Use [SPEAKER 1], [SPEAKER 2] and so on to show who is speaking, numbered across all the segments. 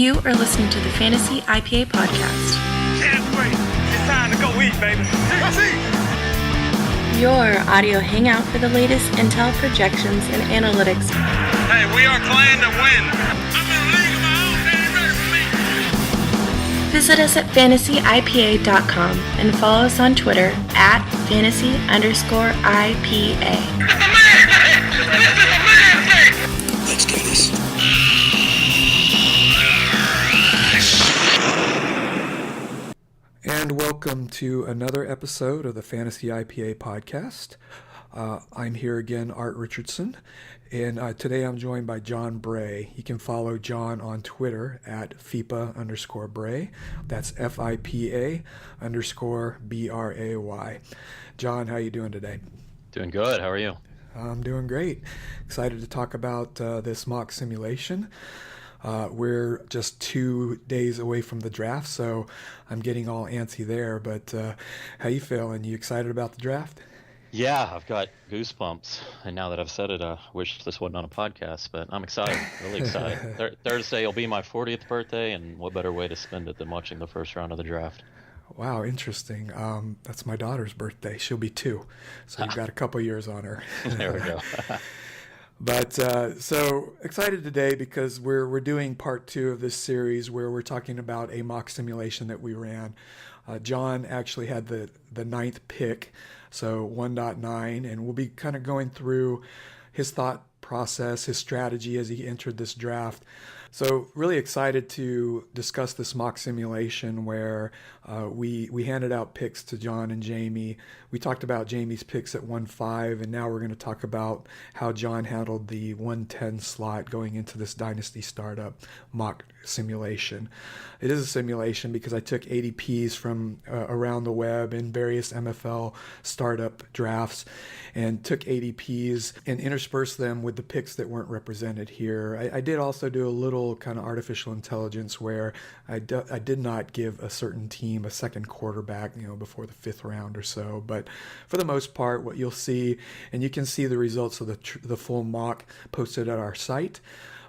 [SPEAKER 1] You are listening to the Fantasy IPA Podcast.
[SPEAKER 2] Can't wait. It's time to go eat, baby. Let's eat.
[SPEAKER 1] Your audio hangout for the latest intel, projections, and analytics.
[SPEAKER 2] Hey, we are playing to win. I'm in a league of my own. They ain't ready for me.
[SPEAKER 1] Visit us at fantasyipa.com and follow us on Twitter at fantasy_IPA.
[SPEAKER 2] It's a man day. This is a man day.
[SPEAKER 3] Let's do this.
[SPEAKER 4] And welcome to another episode of the Fantasy IPA Podcast. I'm here again, Art Richardson, and today I'm joined by John Bray. You can follow John on Twitter at FIPA_Bray. That's FIPA_BRAY. John, how you doing today?
[SPEAKER 5] Doing good. How are you?
[SPEAKER 4] I'm doing great. Excited to talk about this mock simulation. We're just 2 days away from the draft, so I'm getting all antsy there. But how you feeling? You excited about the draft?
[SPEAKER 5] Yeah, I've got goosebumps. And now that I've said it, I wish this wasn't on a podcast, but I'm excited, really excited. Thursday will be my 40th birthday, and what better way to spend it than watching the first round of the draft?
[SPEAKER 4] Wow, interesting. That's my daughter's birthday. She'll be 2, so you've got a couple years on her.
[SPEAKER 5] There we go.
[SPEAKER 4] But so excited today because we're doing part 2 of this series where we're talking about a mock simulation that we ran. John actually had the 9th pick, so 1.9, and we'll be kind of going through his thought process, his strategy as he entered this draft. So really excited to discuss this mock simulation where we handed out picks to John and Jamie. We talked about Jamie's picks at 1.5, and now we're going to talk about how John handled the 1.10 slot going into this Dynasty Startup mock simulation. It is a simulation because I took ADPs from around the web in various MFL startup drafts and took ADPs and interspersed them with the picks that weren't represented here. I did also do a little kind of artificial intelligence where I did not give a certain team a second quarterback, before the 5th round or so. But for the most part, what you'll see, and you can see the results of the full mock posted at our site.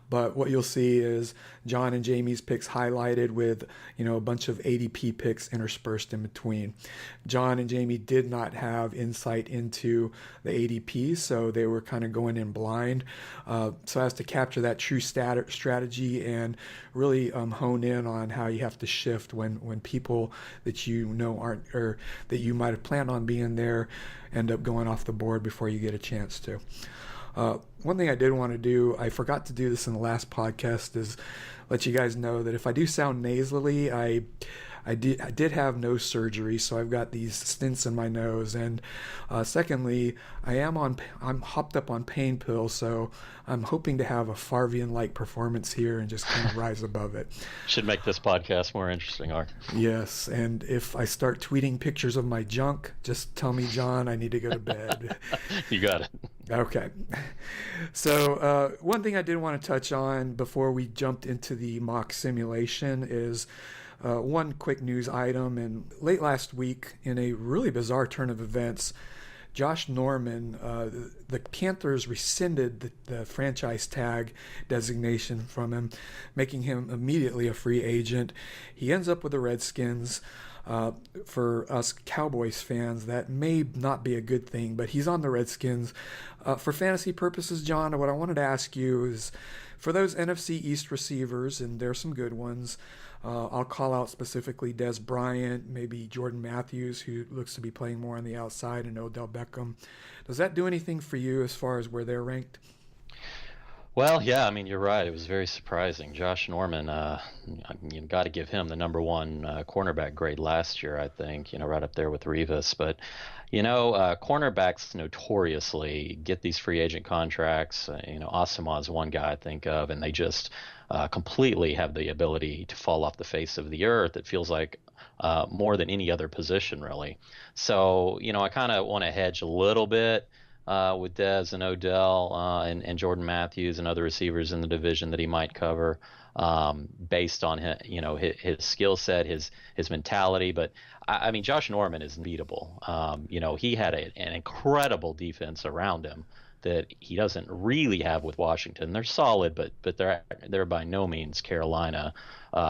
[SPEAKER 4] But what you'll see is John and Jamie's picks highlighted with, a bunch of ADP picks interspersed in between. John and Jamie did not have insight into the ADPs, so they were kind of going in blind. So as to capture that true strategy and really hone in on how you have to shift when people that aren't, or that you might have planned on being there, end up going off the board before you get a chance to. One thing I did want to do, I forgot to do this in the last podcast, is let you guys know that if I do sound nasally, I did have nose surgery, so I've got these stents in my nose. And secondly, I'm hopped up on pain pills, so I'm hoping to have a Farvian-like performance here and just kind of rise above it.
[SPEAKER 5] Should make this podcast more interesting, Art.
[SPEAKER 4] Yes, and if I start tweeting pictures of my junk, just tell me, John, I need to go to bed.
[SPEAKER 5] You got it.
[SPEAKER 4] Okay. So one thing I did want to touch on before we jumped into the mock simulation is one quick news item. And late last week, in a really bizarre turn of events, Josh Norman, the Panthers rescinded the franchise tag designation from him, making him immediately a free agent. He ends up with the Redskins. For us Cowboys fans, that may not be a good thing, but he's on the Redskins. For fantasy purposes, John, what I wanted to ask you is, for those NFC East receivers, and there are some good ones, I'll call out specifically Des Bryant, maybe Jordan Matthews, who looks to be playing more on the outside, and Odell Beckham. Does that do anything for you as far as where they're ranked?
[SPEAKER 5] Well, yeah, I mean, you're right. It was very surprising. Josh Norman, you got to give him the number 1 cornerback grade last year, I think, right up there with Revis. But, cornerbacks notoriously get these free agent contracts. Asamoah's one guy I think of, and they just completely have the ability to fall off the face of the earth. It feels like more than any other position, really. So, I kind of want to hedge a little bit with Dez and Odell and Jordan Matthews and other receivers in the division that he might cover, based on his skill set, his mentality. But I mean, Josh Norman is unbeatable. He had an incredible defense around him. that he doesn't really have with Washington. They're solid, but they're by no means Carolina.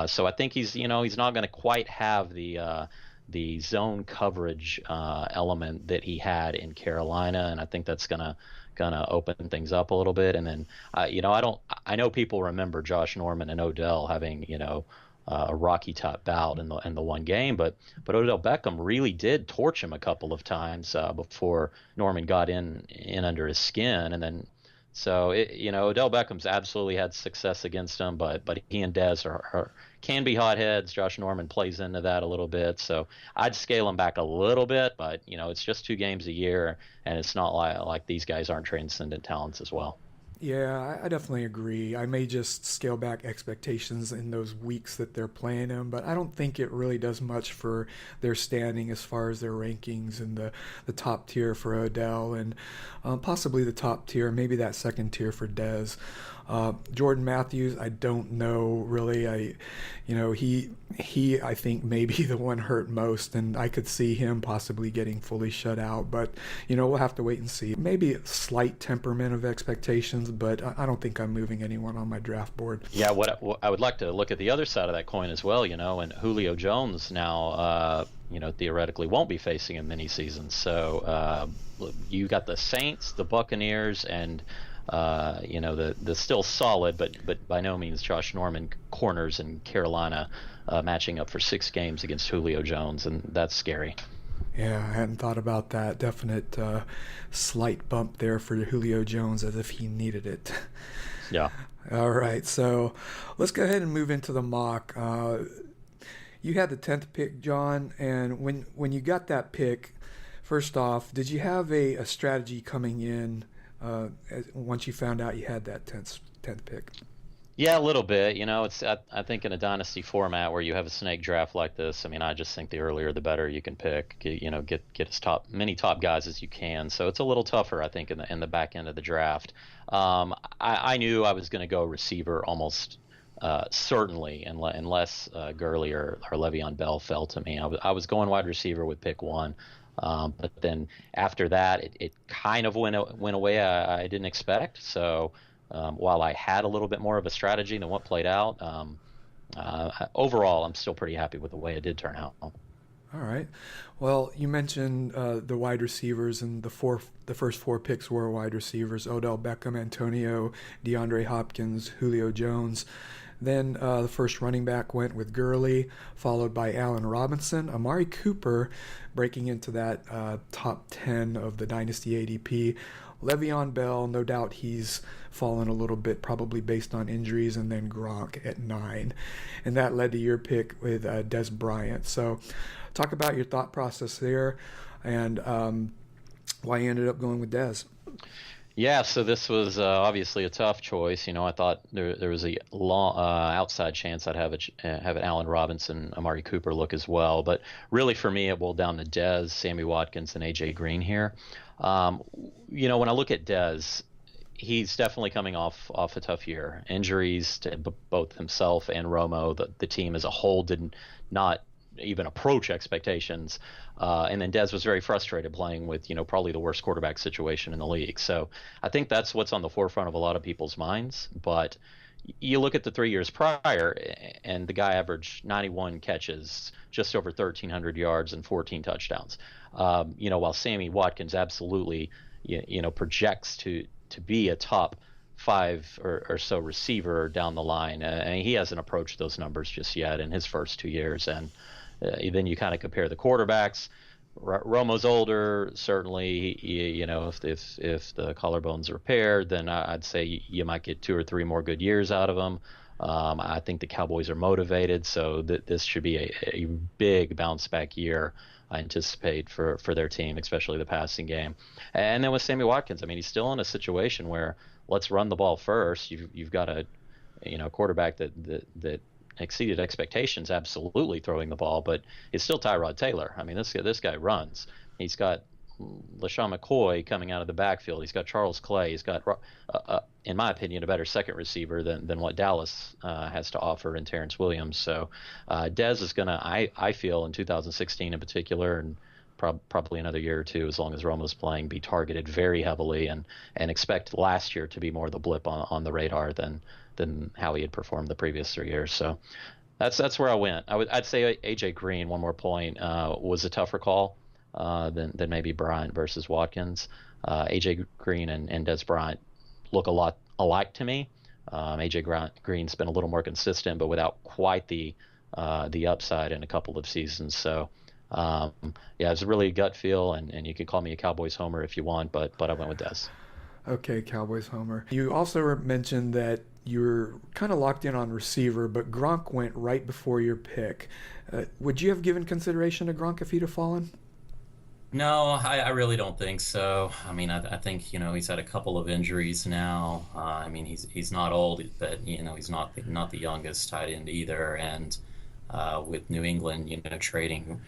[SPEAKER 5] So I think he's not going to quite have the zone coverage element that he had in Carolina, and I think that's gonna open things up a little bit. And then I know people remember Josh Norman and Odell having a Rocky Top bout in the one game, but Odell Beckham really did torch him a couple of times before Norman got in under his skin, and then so Odell Beckham's absolutely had success against him, but he and Dez can be hotheads. Josh Norman plays into that a little bit, so I'd scale him back a little bit, but it's just 2 games a year, and it's not like these guys aren't transcendent talents as well.
[SPEAKER 4] Yeah, I definitely agree. I may just scale back expectations in those weeks that they're playing them, but I don't think it really does much for their standing as far as their rankings and the top tier for Odell and possibly the top tier, maybe that second tier for Dez. Jordan Matthews, I don't know really. He I think may be the one hurt most, and I could see him possibly getting fully shut out. But we'll have to wait and see. Maybe a slight temperament of expectations, but I don't think I'm moving anyone on my draft board.
[SPEAKER 5] Yeah, what I would like to look at the other side of that coin as well. And Julio Jones now, theoretically won't be facing a mini season. So you got the Saints, the Buccaneers, and the still solid, but by no means Josh Norman corners in Carolina matching up for 6 games against Julio Jones, and that's scary.
[SPEAKER 4] Yeah, I hadn't thought about that. Definite slight bump there for Julio Jones, as if he needed it.
[SPEAKER 5] Yeah.
[SPEAKER 4] All right, so let's go ahead and move into the mock. You had the 10th pick, John, and when you got that pick, first off, did you have a strategy coming in once you found out you had that 10th pick?
[SPEAKER 5] Yeah, a little bit. It's I think in a dynasty format where you have a snake draft like this, I just think the earlier the better you can pick. Get as many top guys as you can. So it's a little tougher, I think, in the back end of the draft. I knew I was going to go receiver almost certainly, unless Gurley or Le'Veon Bell fell to me. I was going wide receiver with pick 1. But then after that, it kind of went away. I didn't expect. So while I had a little bit more of a strategy than what played out, overall, I'm still pretty happy with the way it did turn out.
[SPEAKER 4] All right. Well, you mentioned the wide receivers, and the first 4 picks were wide receivers: Odell Beckham, Antonio, DeAndre Hopkins, Julio Jones. Then the first running back went with Gurley, followed by Allen Robinson. Amari Cooper breaking into that top 10 of the Dynasty ADP. Le'Veon Bell, no doubt he's fallen a little bit, probably based on injuries, and then Gronk at 9. And that led to your pick with Des Bryant. So talk about your thought process there and why you ended up going with Des.
[SPEAKER 5] Yeah, so this was obviously a tough choice. I thought there was a long outside chance I'd have an Allen Robinson, Amari Cooper look as well. But really for me, it boiled down to Dez, Sammy Watkins, and A.J. Green here. When I look at Dez, he's definitely coming off a tough year. Injuries to both himself and Romo. The team as a whole did not even approach expectations. And then Dez was very frustrated playing with, probably the worst quarterback situation in the league. So I think that's what's on the forefront of a lot of people's minds. But you look at the 3 years prior, and the guy averaged 91 catches, just over 1,300 yards, and 14 touchdowns. While Sammy Watkins absolutely, projects to be a top 5 or so receiver down the line. And he hasn't approached those numbers just yet in his first 2 years. And then you kind of compare the quarterbacks. Romo's older, certainly. If the collarbones are repaired, then I'd say you might get 2 or 3 more good years out of him. I think the Cowboys are motivated, so this should be a big bounce back year, I anticipate, for their team, especially the passing game. And then with Sammy Watkins, he's still in a situation where let's run the ball first. You've got a quarterback that exceeded expectations, absolutely throwing the ball, but it's still Tyrod Taylor. This guy runs. He's got LaShawn McCoy coming out of the backfield. He's got Charles Clay. He's got, in my opinion, a better second receiver than what Dallas has to offer in Terrence Williams. So Dez is going to, I feel, in 2016 in particular, and probably another year or two, as long as Romo's playing, be targeted very heavily, and expect last year to be more the blip on the radar than how he had performed the previous 3 years. So that's where I went. I'd say AJ Green, one more point, was a tougher call than maybe Bryant versus Watkins. AJ Green and Des Bryant look a lot alike to me. AJ Green's been a little more consistent, but without quite the upside in a couple of seasons. So it's really a gut feel, and you can call me a Cowboys homer if you want, but I went with Des.
[SPEAKER 4] Okay, Cowboys homer. You also mentioned that you were kind of locked in on receiver, but Gronk went right before your pick. Would you have given consideration to Gronk if he'd have fallen?
[SPEAKER 3] No, I really don't think so. I mean, I think, he's had a couple of injuries now. I mean, he's not old, but, he's not the youngest tight end either. And with New England, trading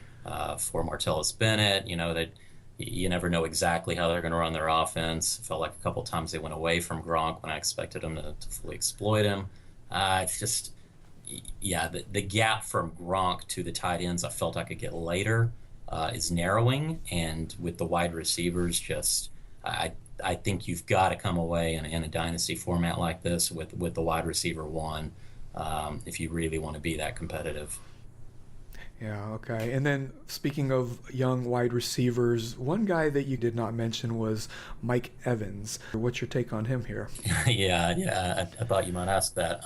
[SPEAKER 3] for Martellus Bennett, that you never know exactly how they're going to run their offense. It felt like a couple times they went away from Gronk when I expected them to fully exploit him. It's just, the gap from Gronk to the tight ends I felt I could get later is narrowing, and with the wide receivers, I think you've got to come away in a dynasty format like this with the wide receiver one if you really want to be that competitive.
[SPEAKER 4] Yeah, okay. And then speaking of young wide receivers, one guy that you did not mention was Mike Evans. What's your take on him here?
[SPEAKER 3] I thought you might ask that.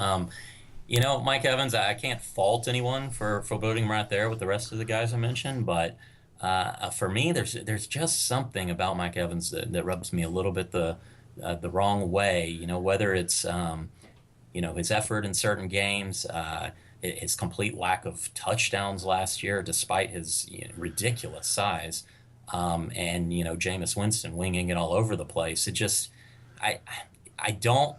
[SPEAKER 3] Mike Evans, I can't fault anyone for voting right there with the rest of the guys I mentioned, but for me, there's just something about Mike Evans that rubs me a little bit the wrong way. Whether it's his effort in certain games, his complete lack of touchdowns last year, despite his ridiculous size, and Jameis Winston winging it all over the place. It just, I don't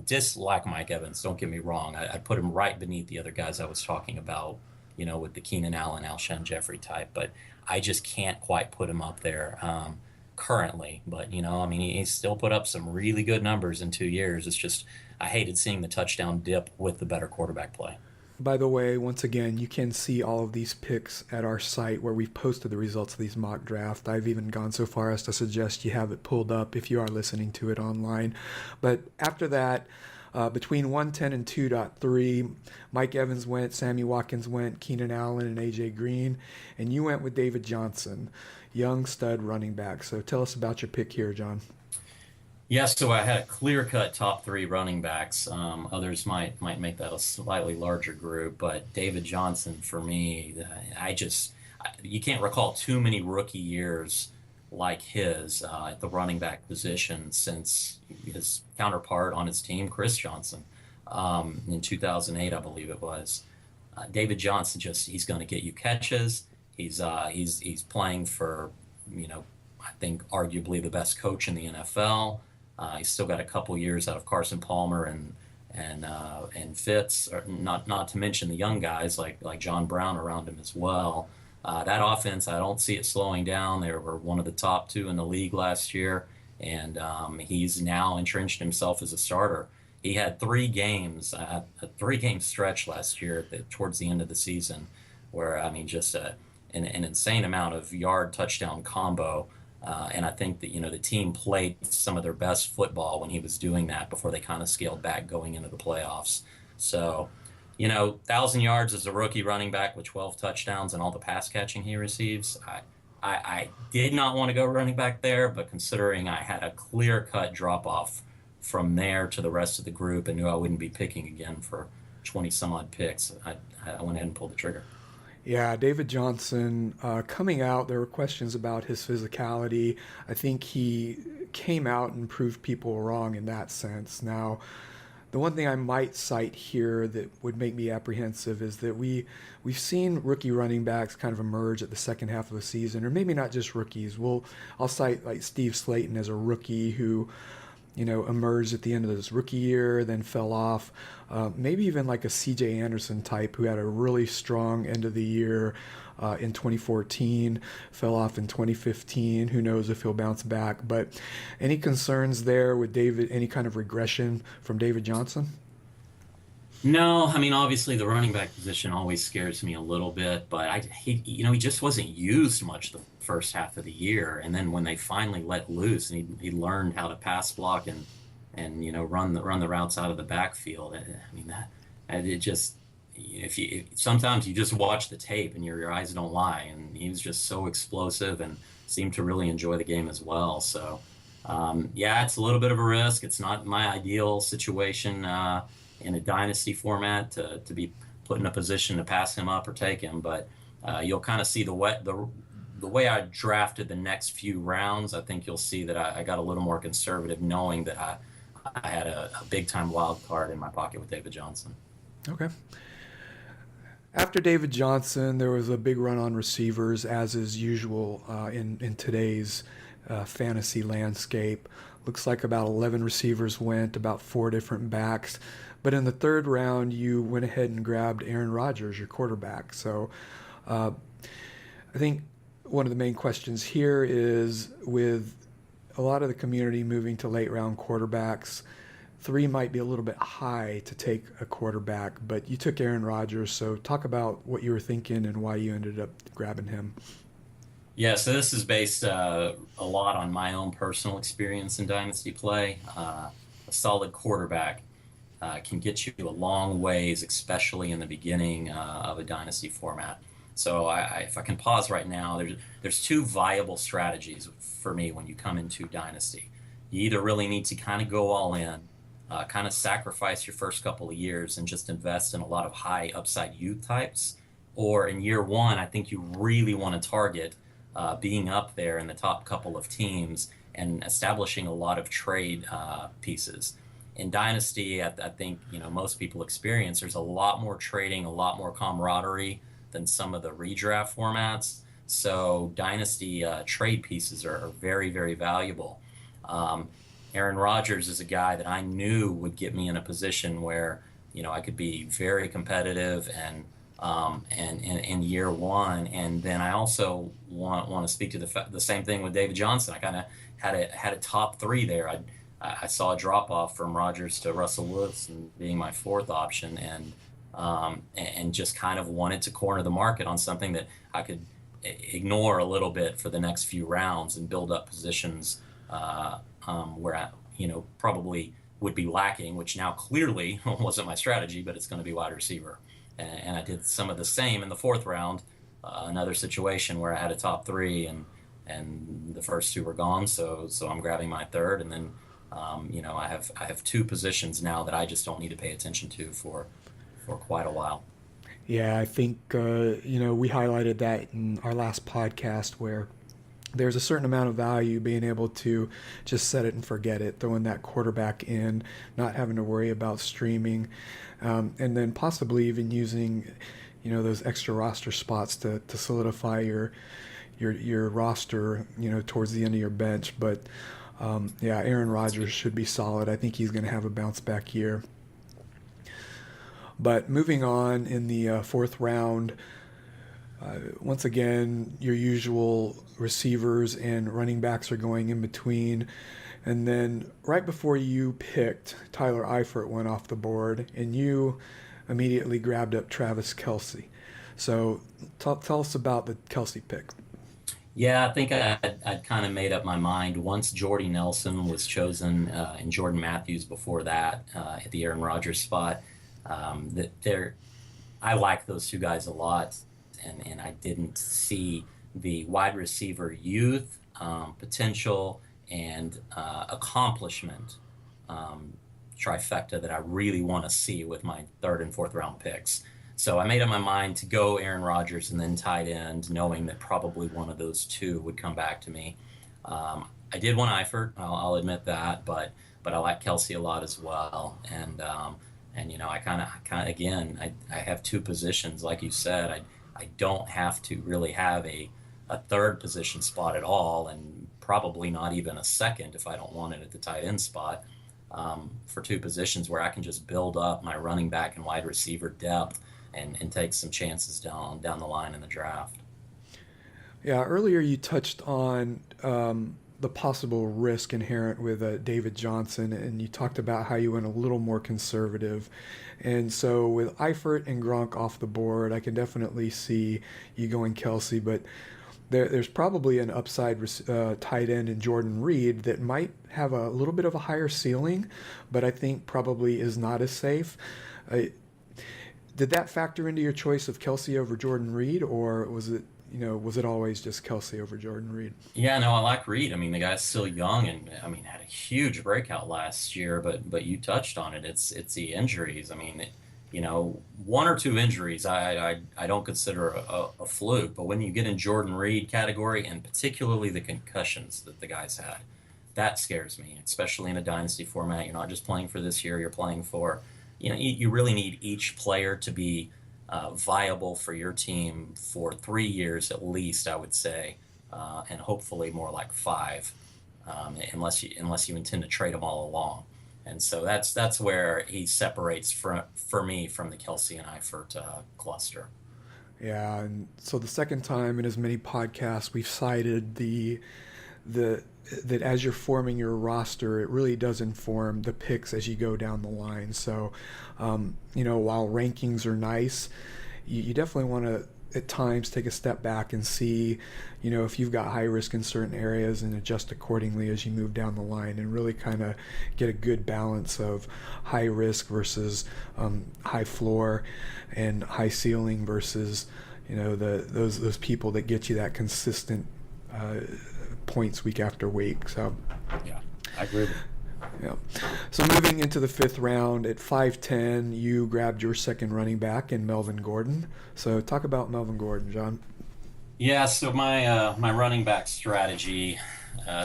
[SPEAKER 3] dislike Mike Evans. Don't get me wrong. I put him right beneath the other guys I was talking about, with the Keenan Allen, Alshon Jeffrey type. But I just can't quite put him up there currently. But he still put up some really good numbers in 2 years. It's just I hated seeing the touchdown dip with the better quarterback play.
[SPEAKER 4] By the way, once again, you can see all of these picks at our site where we've posted the results of these mock drafts. I've even gone so far as to suggest you have it pulled up if you are listening to it online. But after that, between 110 and 2.3, Mike Evans went, Sammy Watkins went, Keenan Allen and A.J. Green, and you went with David Johnson, young stud running back. So tell us about your pick here, John.
[SPEAKER 3] Yes, so I had a clear-cut top three running backs. Others might make that a slightly larger group, but David Johnson, for me, you can't recall too many rookie years like his at the running back position since his counterpart on his team, Chris Johnson, in 2008, I believe it was. David Johnson, he's going to get you catches. He's playing for, I think arguably the best coach in the NFL. He's still got a couple years out of Carson Palmer and Fitz, or not to mention the young guys like John Brown around him as well. That offense, I don't see it slowing down. They were one of the top two in the league last year, and he's now entrenched himself as a starter. He had 3 games, a 3-game stretch last year towards the end of the season, where just an insane amount of yard touchdown combo. And I think that, the team played some of their best football when he was doing that before they kind of scaled back going into the playoffs. So, 1,000 yards as a rookie running back with 12 touchdowns and all the pass catching he receives. I did not want to go running back there, but considering I had a clear-cut drop-off from there to the rest of the group and knew I wouldn't be picking again for 20-some-odd picks, I went ahead and pulled the trigger.
[SPEAKER 4] Yeah, David Johnson, coming out, there were questions about his physicality. I think he came out and proved people wrong in that sense. Now, the one thing I might cite here that would make me apprehensive is that we've seen rookie running backs kind of emerge at the second half of the season, or maybe not just rookies. I'll cite like Steve Slayton as a rookie who emerged at the end of his rookie year, then fell off. Maybe even like a C.J. Anderson type who had a really strong end of the year in 2014, fell off in 2015. Who knows if he'll bounce back? But any concerns there with David, any kind of regression from David Johnson?
[SPEAKER 3] No, I mean obviously the running back position always scares me a little bit, but he just wasn't used much the first half of the year, and then when they finally let loose and he learned how to pass block and run the routes out of the backfield. I mean that and it just if you sometimes you just watch the tape and your eyes don't lie, and he was just so explosive and seemed to really enjoy the game as well. So yeah, it's a little bit of a risk. It's not my ideal situation in a dynasty format to be put in a position to pass him up or take him, but you'll kind of see the way I drafted the next few rounds. I think you'll see that I got a little more conservative, knowing that I had a big time wild card in my pocket with David Johnson.
[SPEAKER 4] Okay. After David Johnson, there was a big run on receivers, as is usual in today's fantasy landscape. Looks like about 11 receivers went, about 4 different backs. But in the third round, you went ahead and grabbed Aaron Rodgers, your quarterback. So I think one of the main questions here is, with a lot of the community moving to late round quarterbacks, 3 might be a little bit high to take a quarterback, but you took Aaron Rodgers. So talk about what you were thinking and why you ended up grabbing him.
[SPEAKER 3] Yeah, so this is based a lot on my own personal experience in dynasty play. A solid quarterback can get you a long ways, especially in the beginning of a dynasty format. So if I can pause right now, there's 2 viable strategies for me when you come into dynasty. You either really need to kind of go all in, kind of sacrifice your first couple of years and just invest in a lot of high upside youth types, or in year 1, I think you really want to target being up there in the top couple of teams and establishing a lot of trade pieces. In Dynasty, I think most people experience there's a lot more trading, a lot more camaraderie than some of the redraft formats. So Dynasty trade pieces are very, very valuable. Aaron Rodgers is a guy that I knew would get me in a position where I could be very competitive and in year 1, and then I also want to speak to the same thing with David Johnson. I kind of had a top 3 there. I saw a drop off from Rodgers to Russell Wilson being my 4th option, and just kind of wanted to corner the market on something that I could ignore a little bit for the next few rounds and build up positions where I probably would be lacking, which now clearly wasn't my strategy, but it's going to be wide receiver. And I did some of the same in the 4th round, another situation where I had a top 3 and the first 2 were gone. So I'm grabbing my 3rd, and then I have 2 positions now that I just don't need to pay attention to for quite a while.
[SPEAKER 4] Yeah, I think we highlighted that in our last podcast, where there's a certain amount of value being able to just set it and forget it, throwing that quarterback in, not having to worry about streaming, and then possibly even using those extra roster spots to solidify your roster towards the end of your bench. But yeah, Aaron Rodgers should be solid. I think he's going to have a bounce back year. But moving on, in the 4th round, once again, your usual receivers and running backs are going in between. And then right before you picked, Tyler Eifert went off the board, and you immediately grabbed up Travis Kelce. So tell us about the Kelce pick.
[SPEAKER 3] Yeah, I think I'd kind of made up my mind once Jordy Nelson was chosen, and Jordan Matthews before that at the Aaron Rodgers spot. I like those 2 guys a lot, and I didn't see the wide receiver youth, potential, and accomplishment trifecta that I really want to see with my 3rd and 4th round picks. So I made up my mind to go Aaron Rodgers and then tight end, knowing that probably one of those 2 would come back to me. I did want Eifert, I'll admit that, but I like Kelce a lot as well. And I kind of again, I have 2 positions, like you said. I don't have to really have a 3rd position spot at all, and probably not even a 2nd if I don't want it at the tight end spot, for 2 positions where I can just build up my running back and wide receiver depth and take some chances down the line in the draft.
[SPEAKER 4] Yeah, earlier you touched on the possible risk inherent with David Johnson, and you talked about how you went a little more conservative. And so with Eifert and Gronk off the board, I can definitely see you going Kelsey, but there's probably an upside tight end in Jordan Reed that might have a little bit of a higher ceiling, but I think probably is not as safe. Did that factor into your choice of Kelsey over Jordan Reed, or was it always just Kelsey over Jordan Reed?
[SPEAKER 3] Yeah, no, I like Reed. I mean, the guy's still young, and I mean, had a huge breakout last year. But you touched on it. It's the injuries. I mean, one or two injuries, I don't consider a fluke. But when you get in Jordan Reed category, and particularly the concussions that the guy's had, that scares me. Especially in a dynasty format, you're not just playing for this year. You're playing for, you really need each player to be viable for your team for 3 years at least, I would say, and hopefully more like 5, unless you intend to trade them all along. And so that's where he separates for me from the Kelsey and Eifert cluster.
[SPEAKER 4] Yeah, and so the second time in as many podcasts we've cited that as you're forming your roster, it really does inform the picks as you go down the line. So, while rankings are nice, you definitely want to at times take a step back and see, if you've got high risk in certain areas and adjust accordingly as you move down the line, and really kind of get a good balance of high risk versus high floor, and high ceiling versus, those people that get you that consistent points week after week. So
[SPEAKER 3] yeah, I agree with you.
[SPEAKER 4] Yeah. So moving into the 5th round at 5'10", you grabbed your second running back in Melvin Gordon. So talk about Melvin Gordon, John.
[SPEAKER 3] Yeah, so my running back strategy.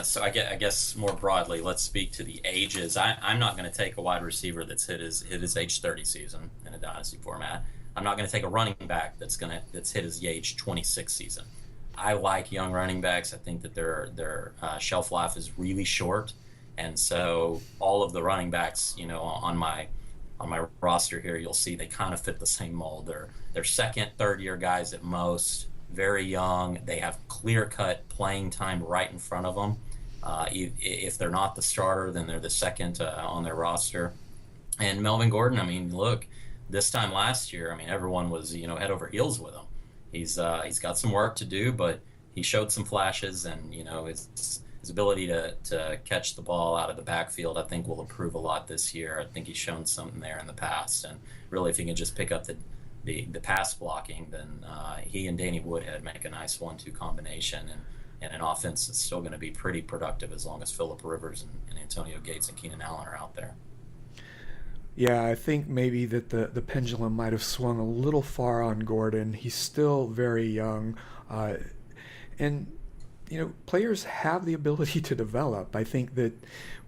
[SPEAKER 3] So I guess more broadly, let's speak to the ages. I'm not going to take a wide receiver that's hit his age 30 season in a dynasty format. I'm not going to take a running back that's hit his age 26 season. I like young running backs. I think that their shelf life is really short, and so all of the running backs, on my roster here, you'll see they kind of fit the same mold. They're second, third year guys at most, very young. They have clear-cut playing time right in front of them. If they're not the starter, then they're the second on their roster. And Melvin Gordon, I mean, look, this time last year, I mean, everyone was head over heels with him. He's got some work to do, but he showed some flashes, and his ability to catch the ball out of the backfield, I think, will improve a lot this year. I think he's shown something there in the past, and really, if he can just pick up the pass blocking, then he and Danny Woodhead make a nice 1-2 combination, and an offense that's still going to be pretty productive as long as Phillip Rivers and Antonio Gates and Keenan Allen are out there.
[SPEAKER 4] Yeah, I think maybe that the pendulum might have swung a little far on Gordon. He's still very young, and players have the ability to develop. I think that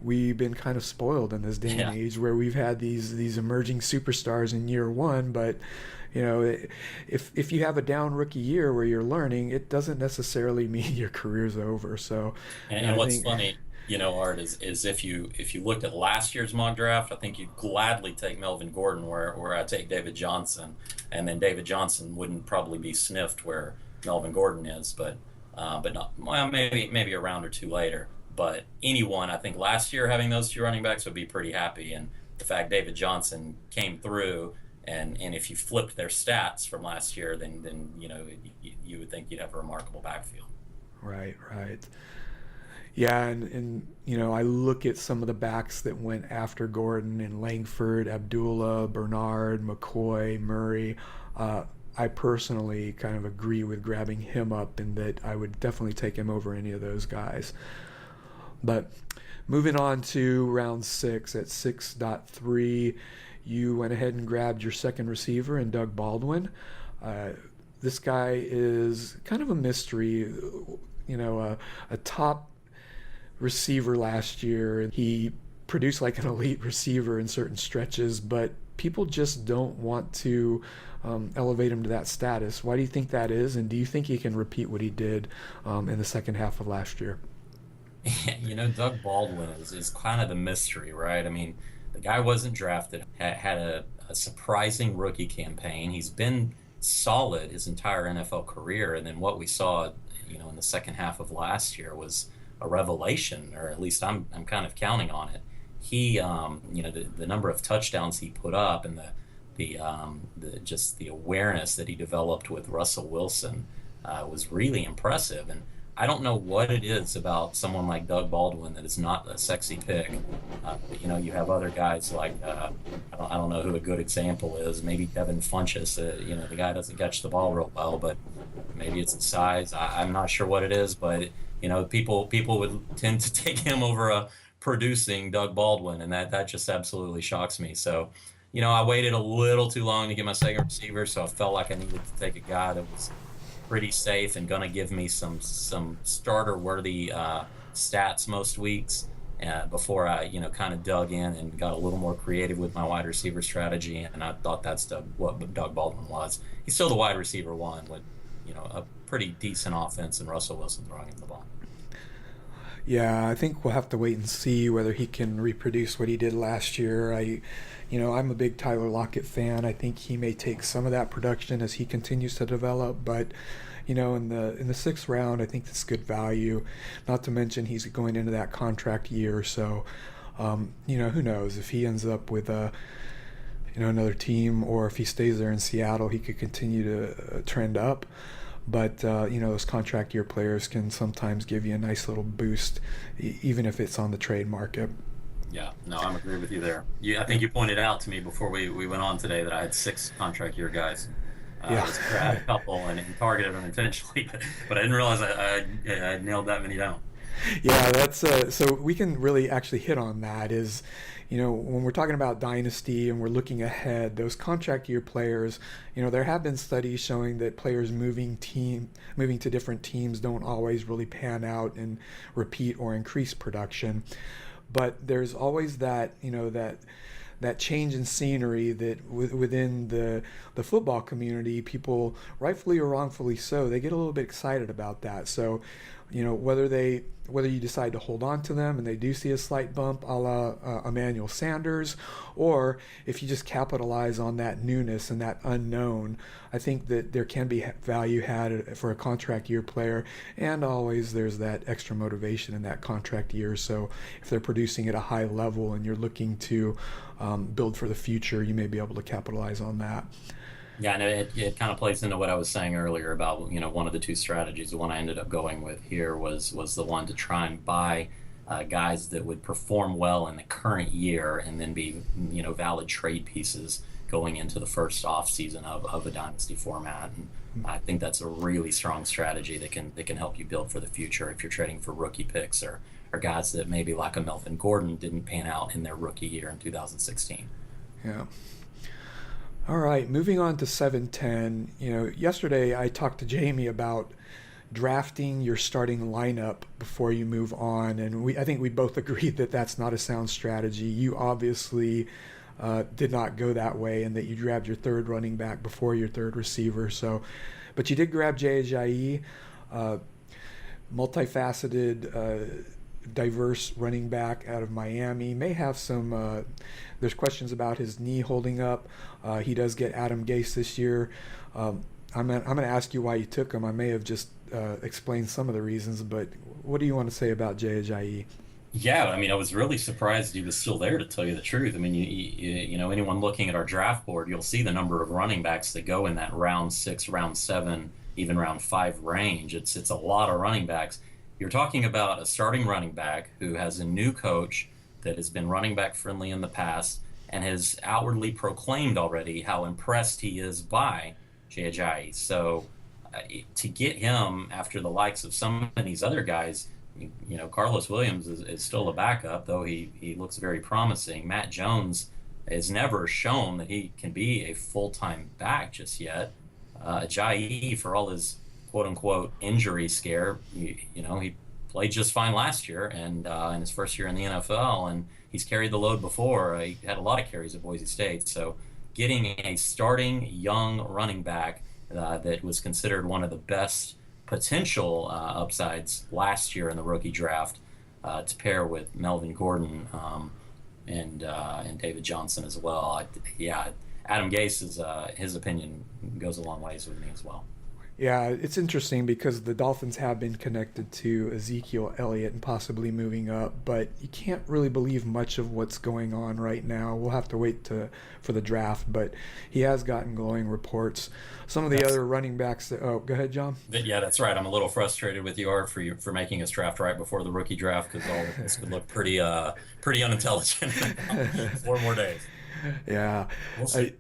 [SPEAKER 4] we've been kind of spoiled in this day and age where we've had these emerging superstars in year one, but if you have a down rookie year where you're learning, it doesn't necessarily mean your career's over. So,
[SPEAKER 3] and what's funny, Art, is if you looked at last year's mock draft, I think you'd gladly take Melvin Gordon where I take David Johnson, and then David Johnson wouldn't probably be sniffed where Melvin Gordon is, but not, well, maybe a round or two later. But anyone, I think last year having those two running backs would be pretty happy, and the fact David Johnson came through, and if you flipped their stats from last year, then you would think you'd have a remarkable backfield.
[SPEAKER 4] Right. Yeah, and I look at some of the backs that went after Gordon, and Langford, Abdullah, Bernard, McCoy, Murray. I personally kind of agree with grabbing him up, and that I would definitely take him over any of those guys. But moving on to round 6 at 6.3, you went ahead and grabbed your second receiver in Doug Baldwin. This guy is kind of a mystery, a top receiver last year. He produced like an elite receiver in certain stretches, but people just don't want to elevate him to that status. Why do you think that is, and do you think he can repeat what he did in the second half of last year?
[SPEAKER 3] Doug Baldwin is kind of the mystery, right? I mean, the guy wasn't drafted, had a surprising rookie campaign. He's been solid his entire NFL career, and then what we saw, in the second half of last year was a revelation, or at least I'm kind of counting on it. He, the number of touchdowns he put up, and the just the awareness that he developed with Russell Wilson was really impressive. And I don't know what it is about someone like Doug Baldwin that is not a sexy pick. You have other guys like I don't know who a good example is. Maybe Devin Funchess. The guy doesn't catch the ball real well, but maybe it's the size. I'm not sure what it is, but people would tend to take him over a producing Doug Baldwin, and that just absolutely shocks me. So, I waited a little too long to get my second receiver, so I felt like I needed to take a guy that was pretty safe and going to give me some starter-worthy stats most weeks before I, kind of dug in and got a little more creative with my wide receiver strategy, and I thought that's what Doug Baldwin was. He's still the wide receiver one with, a pretty decent offense and Russell Wilson throwing him the ball.
[SPEAKER 4] Yeah, I think we'll have to wait and see whether he can reproduce what he did last year. I'm a big Tyler Lockett fan. I think he may take some of that production as he continues to develop, but in the sixth round, I think that's good value. Not to mention he's going into that contract year, so who knows if he ends up with another team, or if he stays there in Seattle, he could continue to trend up. But, those contract year players can sometimes give you a nice little boost, even if it's on the trade market.
[SPEAKER 3] Yeah, no, I'm agree with you there. I think you pointed out to me before we went on today that I had 6 contract year guys.
[SPEAKER 4] Yeah.
[SPEAKER 3] I had a couple and targeted them intentionally, but I didn't realize I nailed that many down.
[SPEAKER 4] Yeah, that's so we can really actually hit on that is, when we're talking about dynasty and we're looking ahead, those contract year players, there have been studies showing that players moving to different teams don't always really pan out and repeat or increase production. But there's always that, that change in scenery that within the football community, people, rightfully or wrongfully so, they get a little bit excited about that. So, whether you decide to hold on to them and they do see a slight bump a la Emmanuel Sanders, or if you just capitalize on that newness and that unknown, I think that there can be value had for a contract year player, and always there's that extra motivation in that contract year. So if they're producing at a high level and you're looking to build for the future, you may be able to capitalize on that.
[SPEAKER 3] Yeah, and it kind of plays into what I was saying earlier about, one of the 2 strategies. The one I ended up going with here was the one to try and buy guys that would perform well in the current year and then be, valid trade pieces going into the first off season of a dynasty format. And I think that's a really strong strategy that can help you build for the future if you're trading for rookie picks or guys that maybe like a Melvin Gordon didn't pan out in their rookie year in 2016.
[SPEAKER 4] Yeah. All right, moving on to 7-10. Yesterday I talked to Jamie about drafting your starting lineup before you move on, and I think we both agreed that that's not a sound strategy. You obviously did not go that way, and that you grabbed your third running back before your third receiver. But you did grab Jay Ajayi, multifaceted, diverse running back out of Miami. May have some there's questions about his knee holding up. He does get Adam Gase this year. I'm going to ask you why you took him. I may have just explained some of the reasons, but what do you want to say about Jay Ajayi?
[SPEAKER 3] Yeah, I was really surprised he was still there, to tell you the truth. Anyone looking at our draft board, you'll see the number of running backs that go in that round 6, round 7, even round 5 range. It's a lot of running backs. You're talking about a starting running back who has a new coach that has been running back friendly in the past and has outwardly proclaimed already how impressed he is by Jay Ajayi. So to get him after the likes of some of these other guys, Carlos Williams is still a backup, though he looks very promising. Matt Jones has never shown that he can be a full-time back just yet. Ajayi, for all his quote-unquote injury scare, he played just fine last year and in his first year in the NFL, and he's carried the load before. He had a lot of carries at Boise State. So getting a starting young running back that was considered one of the best potential upsides last year in the rookie draft to pair with Melvin Gordon and David Johnson as well. Adam Gase, his opinion goes a long ways with me as well.
[SPEAKER 4] Yeah, it's interesting because the Dolphins have been connected to Ezekiel Elliott and possibly moving up, but you can't really believe much of what's going on right now. We'll have to wait for the draft, but he has gotten glowing reports. Some of the other running backs oh, go ahead, John.
[SPEAKER 3] Yeah, that's right. I'm a little frustrated with you, Art, for making us draft right before the rookie draft, because all of this could look pretty unintelligent. 4 more days.
[SPEAKER 4] Yeah.
[SPEAKER 3] We'll see.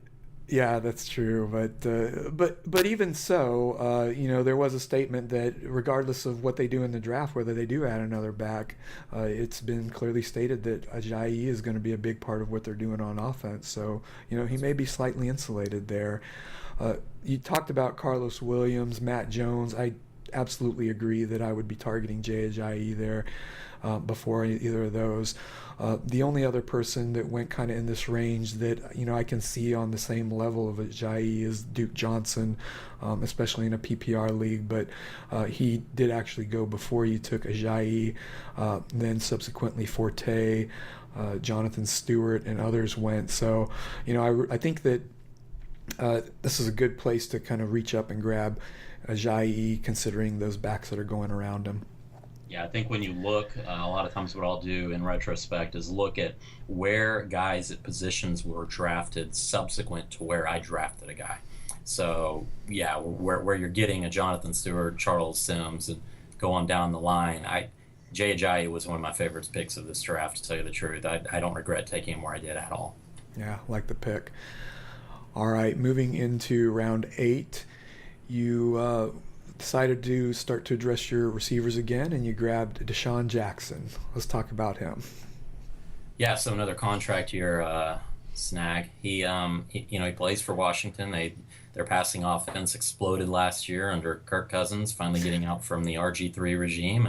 [SPEAKER 4] Yeah, that's true. But even so, there was a statement that regardless of what they do in the draft, whether they do add another back, it's been clearly stated that Ajayi is going to be a big part of what they're doing on offense. So, he may be slightly insulated there. You talked about Carlos Williams, Matt Jones. I absolutely agree that I would be targeting Jay Ajayi there before either of those. The only other person that went kind of in this range that I can see on the same level of Ajayi is Duke Johnson, especially in a PPR league. But he did actually go before you took Ajayi, then subsequently Forte, Jonathan Stewart, and others went. So I think that this is a good place to kind of reach up and grab Ajayi, considering those backs that are going around him.
[SPEAKER 3] Yeah, I think when you look, a lot of times what I'll do in retrospect is look at where guys at positions were drafted subsequent to where I drafted a guy. So, yeah, where you're getting a Jonathan Stewart, Charles Sims, and go on down the line. Jay Ajayi was one of my favorite picks of this draft, to tell you the truth. I don't regret taking him where I did at all.
[SPEAKER 4] Yeah, like the pick. All right, moving into round 8, you decided to start to address your receivers again, and you grabbed Deshaun Jackson. Let's talk about him.
[SPEAKER 3] Yeah, so another contract year snag. He plays for Washington. Their passing offense exploded last year under Kirk Cousins, finally getting out from the RG3 regime.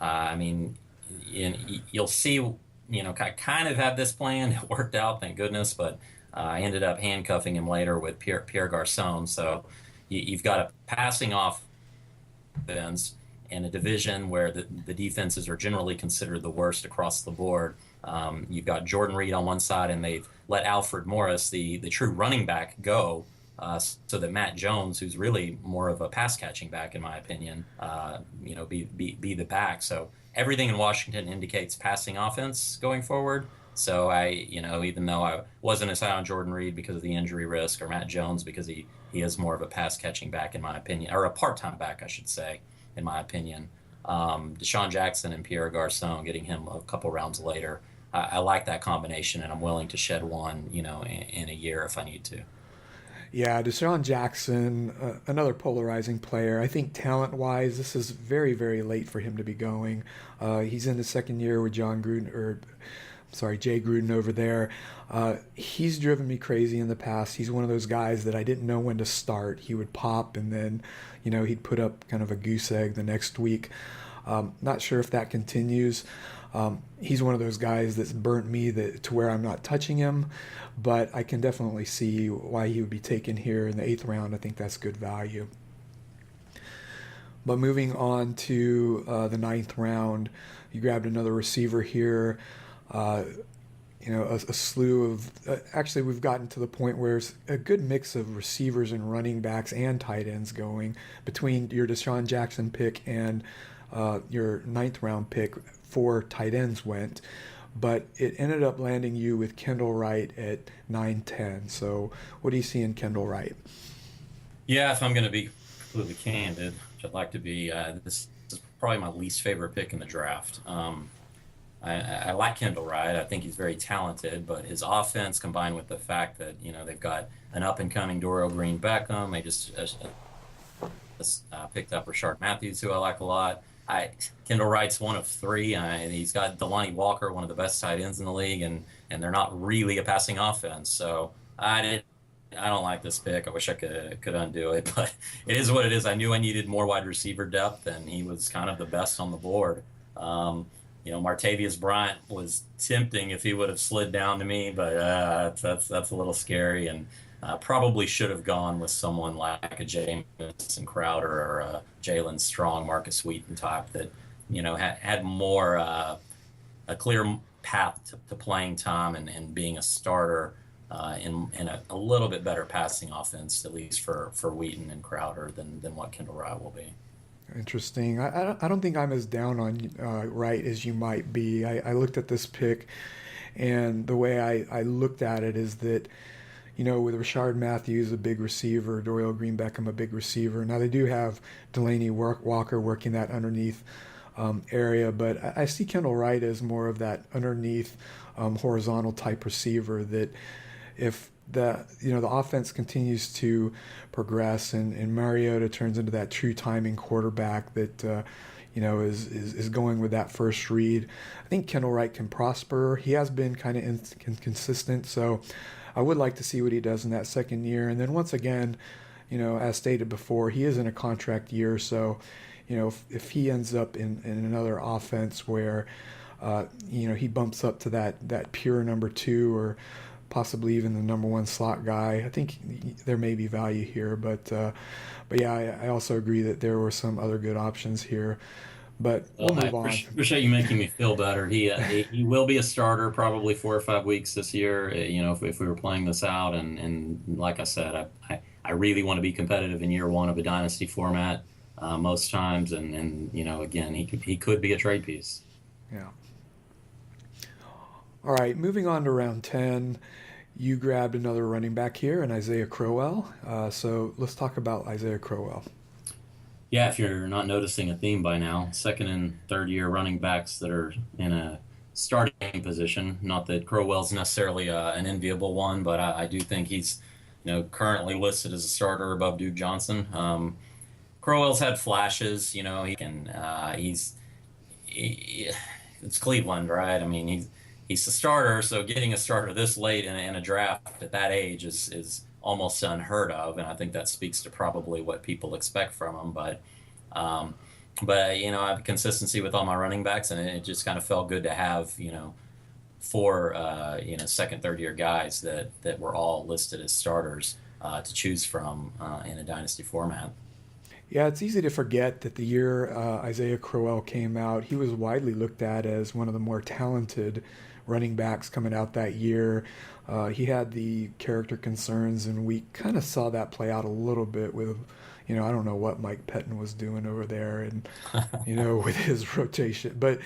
[SPEAKER 3] And you'll see, I kind of had this plan. It worked out, thank goodness, but I ended up handcuffing him later with Pierre Garcon. So you've got a passing offense in a division where the defenses are generally considered the worst across the board. You've got Jordan Reed on one side, and they've let Alfred Morris, the true running back, go, so that Matt Jones, who's really more of a pass-catching back, in my opinion, be the back. So everything in Washington indicates passing offense going forward. So even though I wasn't as high on Jordan Reed because of the injury risk, or Matt Jones because he is more of a pass-catching back, in my opinion, or a part-time back, I should say, in my opinion. Deshaun Jackson and Pierre Garcon, getting him a couple rounds later, I like that combination, and I'm willing to shed one, in a year if I need to.
[SPEAKER 4] Yeah, Deshaun Jackson, another polarizing player. I think talent-wise, this is very, very late for him to be going. He's in his second year with Jay Gruden over there. He's driven me crazy in the past. He's one of those guys that I didn't know when to start. He would pop, and then, he'd put up kind of a goose egg the next week. Not sure if that continues. He's one of those guys that's burnt me to where I'm not touching him, but I can definitely see why he would be taken here in the 8th round. I think that's good value. But moving on to the 9th round, you grabbed another receiver here. A slew of actually we've gotten to the point where it's a good mix of receivers and running backs and tight ends going between your Deshaun Jackson pick and your 9th round pick. 4 tight ends went, but it ended up landing you with Kendall Wright at 9-10. So what do you see in Kendall Wright?
[SPEAKER 3] Yeah, if I'm going to be completely candid, which I'd like to be, this is probably my least favorite pick in the draft. I like Kendall Wright. I think he's very talented, but his offense, combined with the fact that they've got an up-and-coming Dorial Green Beckham, they just picked up Rashard Matthews, who I like a lot. Kendall Wright's one of 3. He's got Delanie Walker, one of the best tight ends in the league, and they're not really a passing offense. So I don't like this pick. I wish I could undo it, but it is what it is. I knew I needed more wide receiver depth, and he was kind of the best on the board. Martavius Bryant was tempting if he would have slid down to me, but that's a little scary, and probably should have gone with someone like a Jamison Crowder or a Jalen Strong, Marcus Wheaton type that had more a clear path to playing time and being a starter in a little bit better passing offense, at least for Wheaton and Crowder, than what Kendall Wright will be.
[SPEAKER 4] Interesting. I don't think I'm as down on Wright as you might be. I looked at this pick, and the way I looked at it is that, with Rashard Matthews, a big receiver, Dorial Green Beckham, a big receiver. Now they do have Delaney Walker working that underneath area, but I see Kendall Wright as more of that underneath horizontal type receiver that if the offense continues to progress and Mariota turns into that true timing quarterback that is going with that first read, I think Kendall Wright can prosper. He has been kind of inconsistent, so I would like to see what he does in that second year. And then once again, as stated before, he is in a contract year, so if he ends up in another offense where he bumps up to that pure number 2 or possibly even the number 1 slot guy, I think there may be value here. But yeah, I also agree that there were some other good options here. But we'll move on.
[SPEAKER 3] I appreciate you making me feel better. He will be a starter probably 4 or 5 weeks this year. If we were playing this out, and like I said, I really want to be competitive in year 1 of a dynasty format most times, and again, he could be a trade piece.
[SPEAKER 4] Yeah. All right, moving on to round 10. You grabbed another running back here, and Isaiah Crowell. So let's talk about Isaiah Crowell.
[SPEAKER 3] Yeah, if you're not noticing a theme by now, second and third year running backs that are in a starting position. Not that Crowell's necessarily an enviable one, but I do think he's currently listed as a starter above Duke Johnson. Crowell's had flashes. It's Cleveland, right? I mean, he's a starter, so getting a starter this late in a draft at that age is almost unheard of, and I think that speaks to probably what people expect from him. But I have consistency with all my running backs, and it just kind of felt good to have 4 second, third year guys that were all listed as starters to choose from in a dynasty format.
[SPEAKER 4] Yeah, it's easy to forget that the year Isaiah Crowell came out, he was widely looked at as one of the more talented running backs coming out that year. He had the character concerns, and we kind of saw that play out a little bit with, I don't know what Mike Pettin was doing over there, and with his rotation. But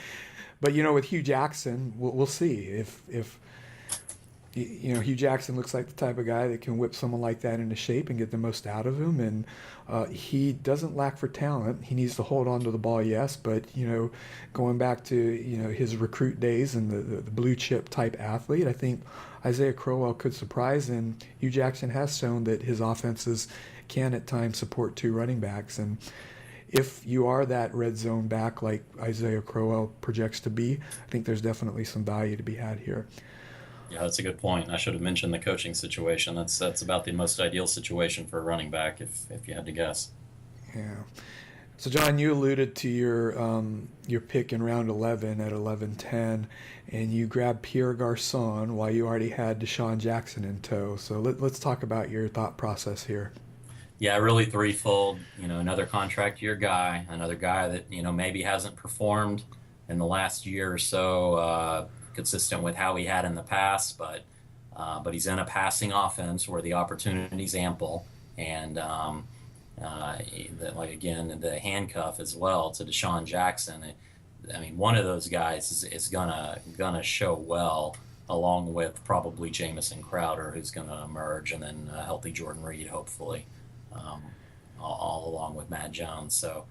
[SPEAKER 4] with Hugh Jackson, we'll see if Hugh Jackson looks like the type of guy that can whip someone like that into shape and get the most out of him. And he doesn't lack for talent. He needs to hold on to the ball, yes, but going back to his recruit days and the blue chip type athlete, I think Isaiah Crowell could surprise. And Hugh Jackson has shown that his offenses can at times support 2 running backs. And if you are that red zone back like Isaiah Crowell projects to be, I think there's definitely some value to be had here.
[SPEAKER 3] Yeah, that's a good point. I should have mentioned the coaching situation. That's about the most ideal situation for a running back, if you had to guess.
[SPEAKER 4] Yeah. So, John, you alluded to your pick in round 11 at 11:10, and you grabbed Pierre Garçon while you already had Deshaun Jackson in tow. So let's talk about your thought process here.
[SPEAKER 3] Yeah, really threefold. Another contract year guy, another guy that maybe hasn't performed in the last year or so, consistent with how he had in the past, but he's in a passing offense where the opportunity's ample, and the handcuff as well to Deshaun Jackson. One of those guys is gonna show well, along with probably Jamison Crowder, who's gonna emerge, and then a healthy Jordan Reed, hopefully, all along with Matt Jones. So.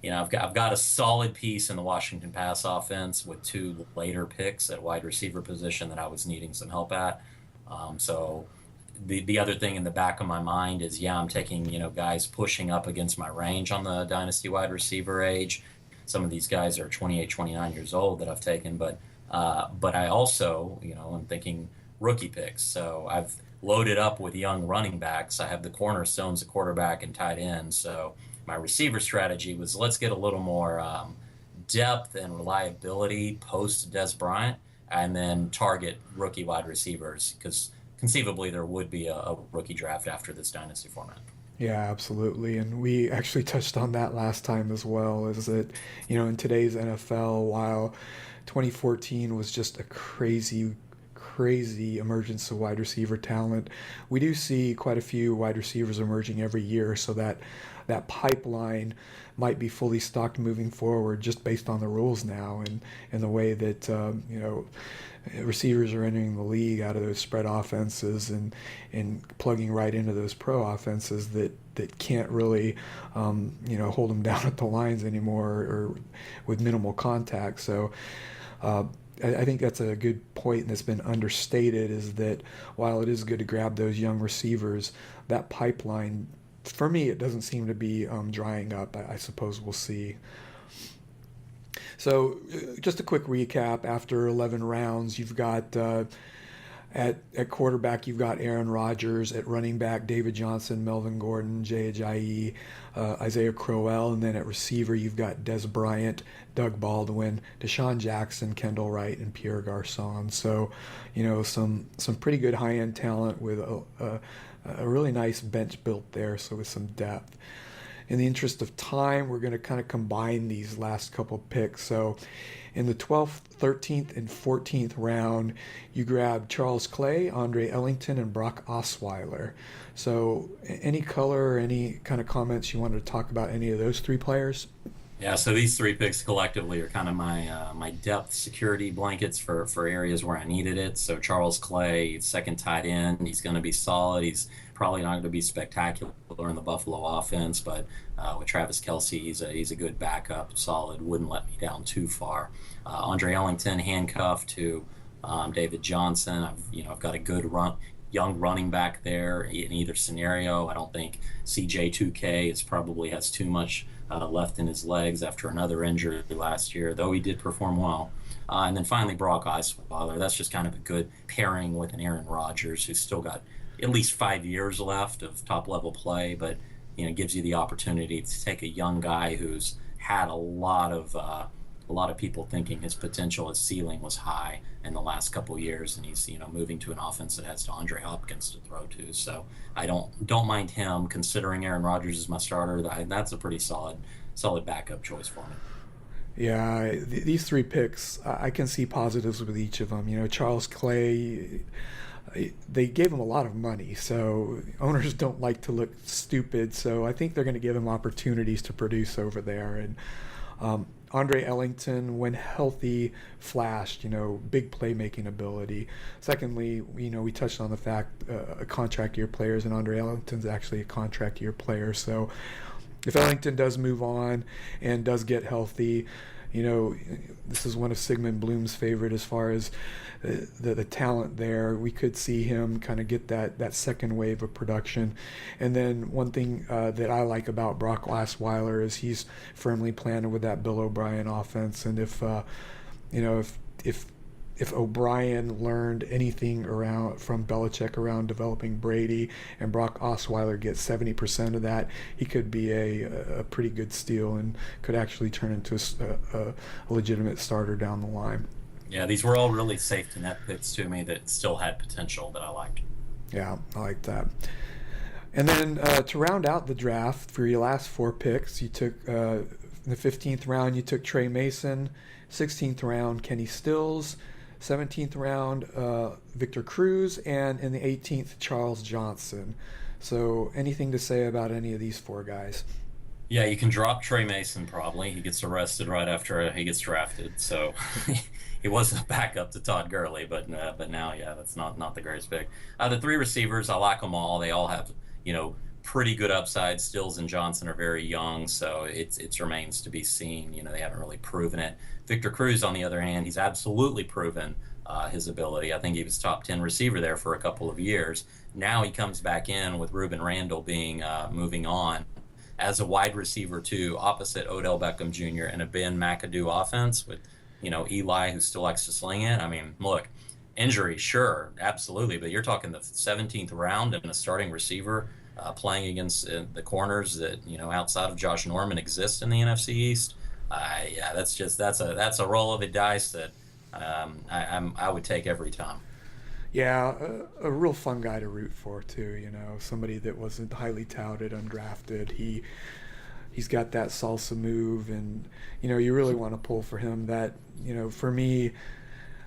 [SPEAKER 3] I've got a solid piece in the Washington pass offense with 2 later picks at wide receiver position that I was needing some help at. So the other thing in the back of my mind is, I'm taking, guys pushing up against my range on the dynasty wide receiver age. Some of these guys are 28, 29 years old that I've taken, but I also, I'm thinking rookie picks. So I've loaded up with young running backs. I have the cornerstones, the quarterback and tight end. So my receiver strategy was, let's get a little more depth and reliability post Des Bryant, and then target rookie wide receivers, because conceivably there would be a rookie draft after this dynasty format.
[SPEAKER 4] Yeah, absolutely. And we actually touched on that last time as well, is that, in today's NFL, while 2014 was just a crazy crazy emergence of wide receiver talent. We do see quite a few wide receivers emerging every year, so that pipeline might be fully stocked moving forward just based on the rules now and the way that receivers are entering the league out of those spread offenses and plugging right into those pro offenses that can't really hold them down at the lines anymore or with minimal contact. So I think that's a good point that's been understated, is that while it is good to grab those young receivers, that pipeline, for me, it doesn't seem to be drying up. I suppose we'll see. So just a quick recap. After 11 rounds, you've got at quarterback, you've got Aaron Rodgers. At running back, David Johnson, Melvin Gordon, Jay Ajayi, Isaiah Crowell. And then at receiver, you've got Des Bryant, Doug Baldwin, Deshaun Jackson, Kendall Wright, and Pierre Garçon. So, some pretty good high-end talent with a really nice bench built there, so with some depth. In the interest of time, we're going to kind of combine these last couple picks. So in the 12th, 13th, and 14th round, you grab Charles Clay, Andre Ellington, and Brock Osweiler. So any color or any kind of comments you wanted to talk about any of those three players?
[SPEAKER 3] Yeah, so these three picks collectively are kind of my depth security blankets for areas where I needed it. So Charles Clay, second tight end, he's going to be solid. He's probably not going to be spectacular in the Buffalo offense, but with Travis Kelce, he's a good backup, solid, wouldn't let me down too far. Andre Ellington handcuffed to David Johnson. I've got a good young running back there in either scenario. I don't think CJ2K probably has too much left in his legs after another injury last year, though he did perform well. And then finally, Brock Osweiler. That's just kind of a good pairing with an Aaron Rodgers, who's still got at least 5 years left of top-level play, but gives you the opportunity to take a young guy who's had a lot of people thinking his potential, his ceiling was high in the last couple of years, and he's moving to an offense that has DeAndre Hopkins to throw to. So I don't mind him, considering Aaron Rodgers is my starter. That's a pretty solid backup choice for me.
[SPEAKER 4] Yeah, these three picks, I can see positives with each of them. Charles Clay, they gave him a lot of money, so owners don't like to look stupid. So I think they're going to give him opportunities to produce over there. And Andre Ellington, when healthy, flashed, big playmaking ability. Secondly, we touched on the fact contract year players, and Andre Ellington's actually a contract year player. So if Ellington does move on and does get healthy, this is one of Sigmund Bloom's favorite as far as the talent there. We could see him kind of get that second wave of production. And then one thing that I like about Brock Osweiler is he's firmly planted with that Bill O'Brien offense. And if O'Brien learned anything from Belichick around developing Brady, and Brock Osweiler gets 70% of that, he could be a pretty good steal and could actually turn into a legitimate starter down the line.
[SPEAKER 3] Yeah, these were all really safety net picks to me that still had potential that I liked.
[SPEAKER 4] Yeah, I like that. And then to round out the draft, for your last four picks, you took in the 15th round, you took Trey Mason, 16th round, Kenny Stills, 17th round, Victor Cruz, and in the 18th, Charles Johnson. So anything to say about any of these four guys?
[SPEAKER 3] Yeah, you can drop Trey Mason probably. He gets arrested right after he gets drafted. So he wasn't a backup to Todd Gurley, but now, yeah, that's not the greatest pick. The three receivers, I like them all. They all have, pretty good upside. Stills and Johnson are very young, so it remains to be seen. They haven't really proven it. Victor Cruz, on the other hand, he's absolutely proven his ability. I think he was top 10 receiver there for a couple of years. Now he comes back in with Ruben Randall being moving on as a wide receiver too, opposite Odell Beckham Jr. and a Ben McAdoo offense with, Eli, who still likes to sling it. I mean, look, injury, sure, absolutely, but you're talking the 17th round and a starting receiver playing against the corners that outside of Josh Norman exist in the NFC East. Yeah, that's a roll of the dice that I would take every time.
[SPEAKER 4] Yeah, a real fun guy to root for too. Somebody that wasn't highly touted, undrafted. He's got that salsa move, and you really want to pull for him. That for me,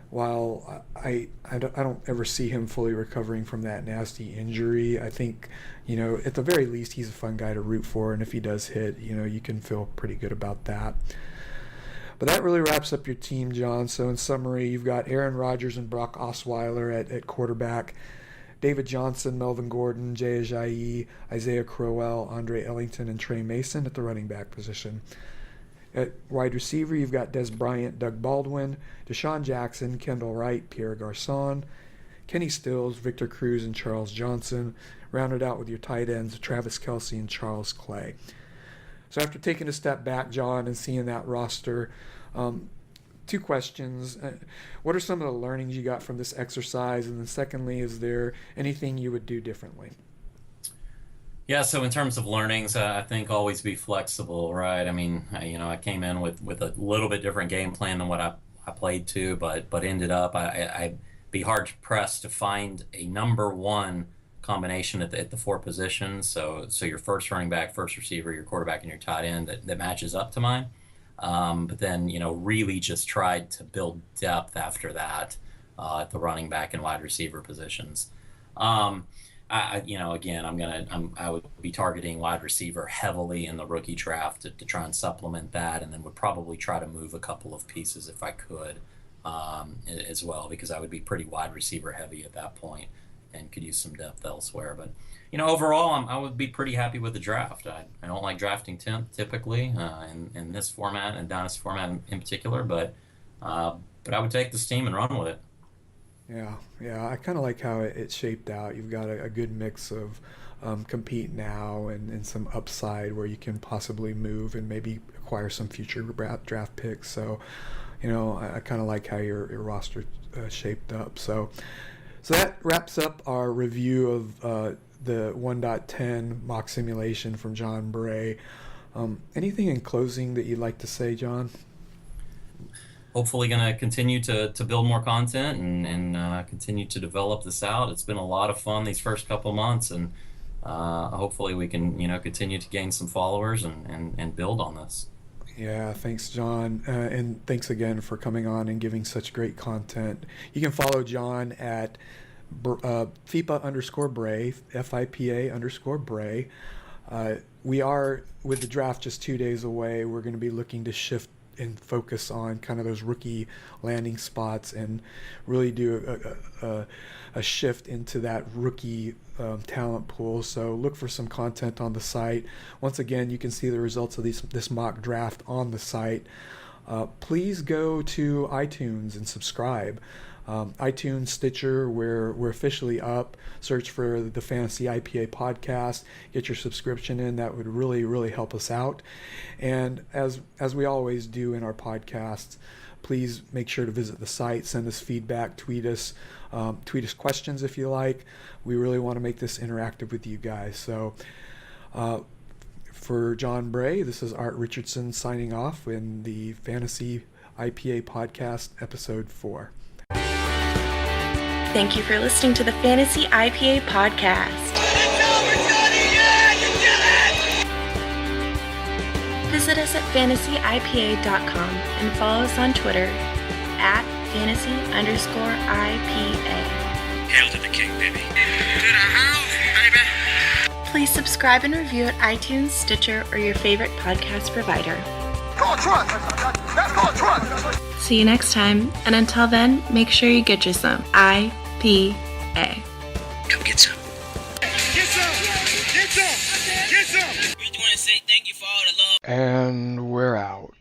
[SPEAKER 4] while I don't ever see him fully recovering from that nasty injury, I think, at the very least, he's a fun guy to root for. And if he does hit, you can feel pretty good about that. But that really wraps up your team, John. So in summary, you've got Aaron Rodgers and Brock Osweiler at quarterback, David Johnson, Melvin Gordon, Jay Ajayi, Isaiah Crowell, Andre Ellington, and Trey Mason at the running back position. At wide receiver, you've got Des Bryant, Doug Baldwin, Deshaun Jackson, Kendall Wright, Pierre Garçon, Kenny Stills, Victor Cruz, and Charles Johnson, rounded out with your tight ends, Travis Kelce and Charles Clay. So after taking a step back, John, and seeing that roster, 2 questions. What are some of the learnings you got from this exercise? And then secondly, is there anything you would do differently?
[SPEAKER 3] Yeah, so in terms of learnings, I think always be flexible, right? I mean, I came in with a little bit different game plan than what I played to, but ended up, I'd be hard pressed to find a number one combination at the 4 positions. So your first running back, first receiver, your quarterback, and your tight end that matches up to mine. But then, really just tried to build depth after that at the running back and wide receiver positions. I would be targeting wide receiver heavily in the rookie draft to try and supplement that, and then would probably try to move a couple of pieces if I could as well, because I would be pretty wide receiver heavy at that point and could use some depth elsewhere. But overall, I would be pretty happy with the draft. I don't like drafting typically in this format and Dynasty format in particular, but I would take this team and run with it.
[SPEAKER 4] Yeah, I kind of like how it shaped out. You've got a good mix of compete now and some upside where you can possibly move and maybe acquire some future draft picks. So, I kind of like how your roster shaped up. So that wraps up our review of the 1.10 mock simulation from John Bray. Anything in closing that you'd like to say, John?
[SPEAKER 3] Hopefully going to continue to build more content and continue to develop this out. It's been a lot of fun these first couple months, and hopefully we can continue to gain some followers and build on this.
[SPEAKER 4] Yeah, thanks, John. And thanks again for coming on and giving such great content. You can follow John at FIPA_Bray, FIPA_Bray. We are, with the draft just 2 days away, we're going to be looking to shift and focus on kind of those rookie landing spots and really do a shift into that rookie talent pool. So look for some content on the site. Once again, you can see the results of this mock draft on the site. Please go to iTunes and subscribe. iTunes, Stitcher, we're officially up. Search for the Fantasy IPA Podcast. Get your subscription in. That would really, really help us out. And as we always do in our podcasts, please make sure to visit the site, send us feedback, tweet us questions if you like. We really want to make this interactive with you guys. So for John Bray, this is Art Richardson signing off in the Fantasy IPA Podcast, Episode 4.
[SPEAKER 1] Thank you for listening to the Fantasy IPA Podcast. Visit us at fantasyipa.com and follow us on Twitter at fantasy_IPA.
[SPEAKER 2] Hail to the king, baby. To the house, baby.
[SPEAKER 1] Please subscribe and review at iTunes, Stitcher, or your favorite podcast provider.
[SPEAKER 2] Call trust. That's called trust.
[SPEAKER 1] See you next time, and until then, make sure you get you some IPA.
[SPEAKER 2] Come get some. Get some. Get some. Get some. We just want to say thank you for all the love.
[SPEAKER 4] And we're out.